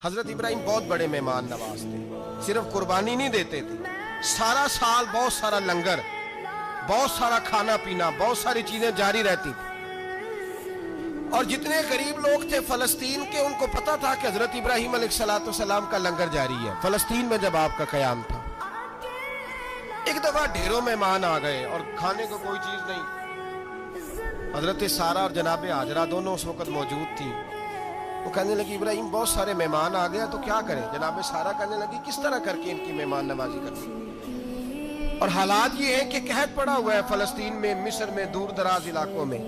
حضرت ابراہیم بہت بڑے مہمان نواز تھے. صرف قربانی نہیں دیتے تھے, سارا سال بہت سارا لنگر, بہت سارا کھانا پینا, بہت ساری چیزیں جاری رہتی تھی. اور جتنے غریب لوگ تھے فلسطین کے, ان کو پتا تھا کہ حضرت ابراہیم علیہ السلام کا لنگر جاری ہے. فلسطین میں جب آپ کا قیام تھا, ایک دفعہ ڈھیروں مہمان آ گئے اور کھانے کو کوئی چیز نہیں. حضرت سارہ اور جناب ہاجرہ دونوں اس وقت موجود تھی. وہ کہنے لگی ابراہیم بہت سارے مہمان آ گیا تو کیا کریں. جناب سارہ کہنے لگی کس طرح کر کے ان کی مہمان نوازی کریں. اور حالات یہ ہے کہ قحط پڑا ہوا ہے فلسطین میں, مصر میں, دور دراز علاقوں میں.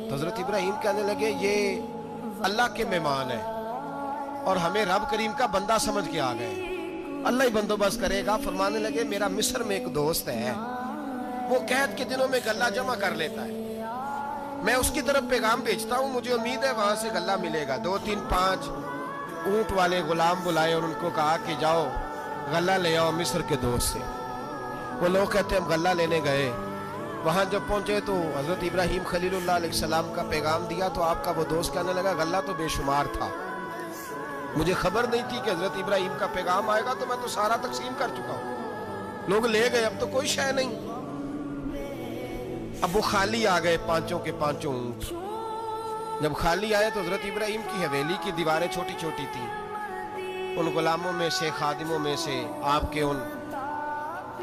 تو حضرت ابراہیم کہنے لگے یہ اللہ کے مہمان ہیں اور ہمیں رب کریم کا بندہ سمجھ کے آ گئے, اللہ ہی بندوبست کرے گا. فرمانے لگے میرا مصر میں ایک دوست ہے, وہ قحط کے دنوں میں غلہ جمع کر لیتا ہے, میں اس کی طرف پیغام بھیجتا ہوں, مجھے امید ہے وہاں سے غلہ ملے گا. 2 3 5 اونٹ والے غلام بلائے اور ان کو کہا کہ جاؤ غلہ لے آؤ مصر کے دوست سے. وہ لوگ کہتے ہیں ہم غلہ لینے گئے, وہاں جب پہنچے تو حضرت ابراہیم خلیل اللہ علیہ السلام کا پیغام دیا تو آپ کا وہ دوست کہنے لگا غلہ تو بے شمار تھا, مجھے خبر نہیں تھی کہ حضرت ابراہیم کا پیغام آئے گا, تو میں تو سارا تقسیم کر چکا ہوں. لوگ لے گئے, اب تو کوئی شے نہیں. اب وہ خالی آ گئے 5 کے 5 اونٹ. جب خالی آئے تو حضرت ابراہیم کی حویلی کی دیواریں چھوٹی چھوٹی تھی. ان غلاموں میں سے, خادموں میں سے, آپ کے ان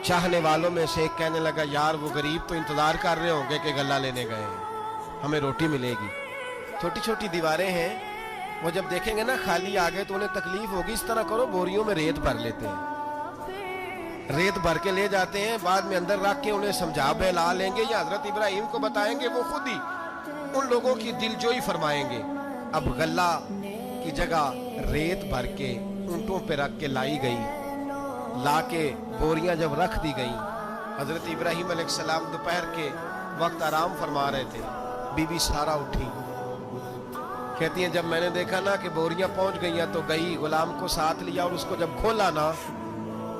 چاہنے والوں میں سے ایک کہنے لگا یار وہ غریب تو انتظار کر رہے ہوں گے کہ غلہ لینے گئے, ہمیں روٹی ملے گی. چھوٹی چھوٹی دیواریں ہیں, وہ جب دیکھیں گے نا خالی آ گئے تو انہیں تکلیف ہوگی. اس طرح کرو بوریوں میں ریت بھر لیتے ہیں, ریت بھر کے لے جاتے ہیں, بعد میں اندر رکھ کے انہیں سمجھا بہلا لیں گے یا حضرت ابراہیم کو بتائیں گے, وہ خود ہی ان لوگوں کی دل جوئی فرمائیں گے. اب غلہ کی جگہ ریت بھر کے اونٹوں پہ رکھ کے لائی گئی. لا کے بوریاں جب رکھ دی گئیں, حضرت ابراہیم علیہ السلام دوپہر کے وقت آرام فرما رہے تھے. بی بی سارہ اٹھی, کہتی ہیں جب میں نے دیکھا نا کہ بوریاں پہنچ گئی ہیں تو گئی, غلام کو ساتھ لیا اور اس کو جب کھولا نا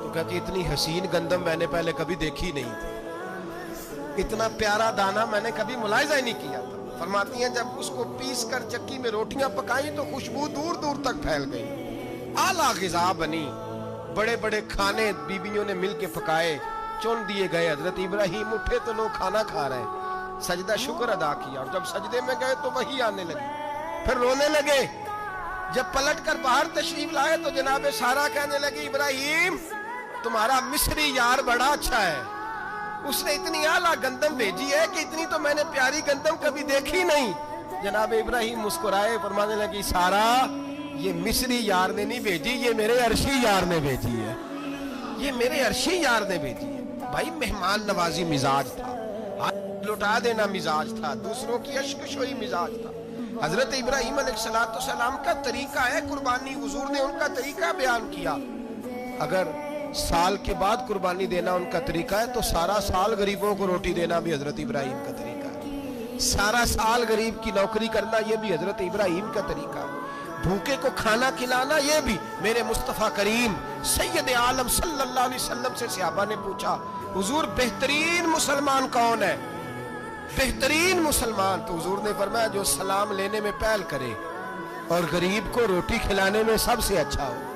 تو کہتی اتنی حسین گندم میں نے پہلے کبھی دیکھی نہیں تھی, اتنا پیارا دانہ میں نے کبھی ملاحظہ ہی نہیں کیا تھا. فرماتی ہیں جب اس کو پیس کر چکی میں روٹیاں پکائیں تو خوشبو دور دور تک پھیل گئی. اعلیٰ غذا بنی, بڑے بڑے کھانے بیویوں نے مل کے پکائے, چن دیے گئے. حضرت ابراہیم اٹھے تو لوگ کھانا کھا رہے, سجدہ شکر ادا کیا, اور جب سجدے میں گئے تو وہی آنے لگی, پھر رونے لگے. جب پلٹ کر باہر تشریف لائے تو جناب سارہ کہنے لگی ابراہیم تمہارا مصری یار بڑا اچھا ہے, اس نے اتنی اعلیٰ گندم بھیجی ہے کہ اتنی تو میں نے پیاری گندم کبھی دیکھی نہیں. جناب ابراہیم مسکرائے, فرمانے لگی سارہ یہ مصری یار نے نہیں بھیجی, یہ میرے عرشی یار نے بھیجی ہے, یہ میرے عرشی یار نے بھیجی ہے. بھائی مہمان نوازی مزاج تھا, لٹا دینا مزاج تھا, دوسروں کی اشکشوئی مزاج تھا. حضرت ابراہیم علیہ السلام کا طریقہ ہے قربانی, حضور نے ان کا طریقہ بیان کیا. اگر سال کے بعد قربانی دینا ان کا طریقہ ہے تو سارا سال غریبوں کو روٹی دینا بھی حضرت ابراہیم کا طریقہ ہے. سارا سال غریب کی نوکری کرنا یہ بھی حضرت ابراہیم کا طریقہ ہے. بھوکے کو کھانا کھلانا یہ بھی. میرے مصطفیٰ کریم سید عالم صلی اللہ علیہ وسلم سے صحابہ نے پوچھا حضور بہترین مسلمان کون ہے, بہترین مسلمان؟ تو حضور نے فرمایا جو سلام لینے میں پہل کرے اور غریب کو روٹی کھلانے میں سب سے اچھا ہو.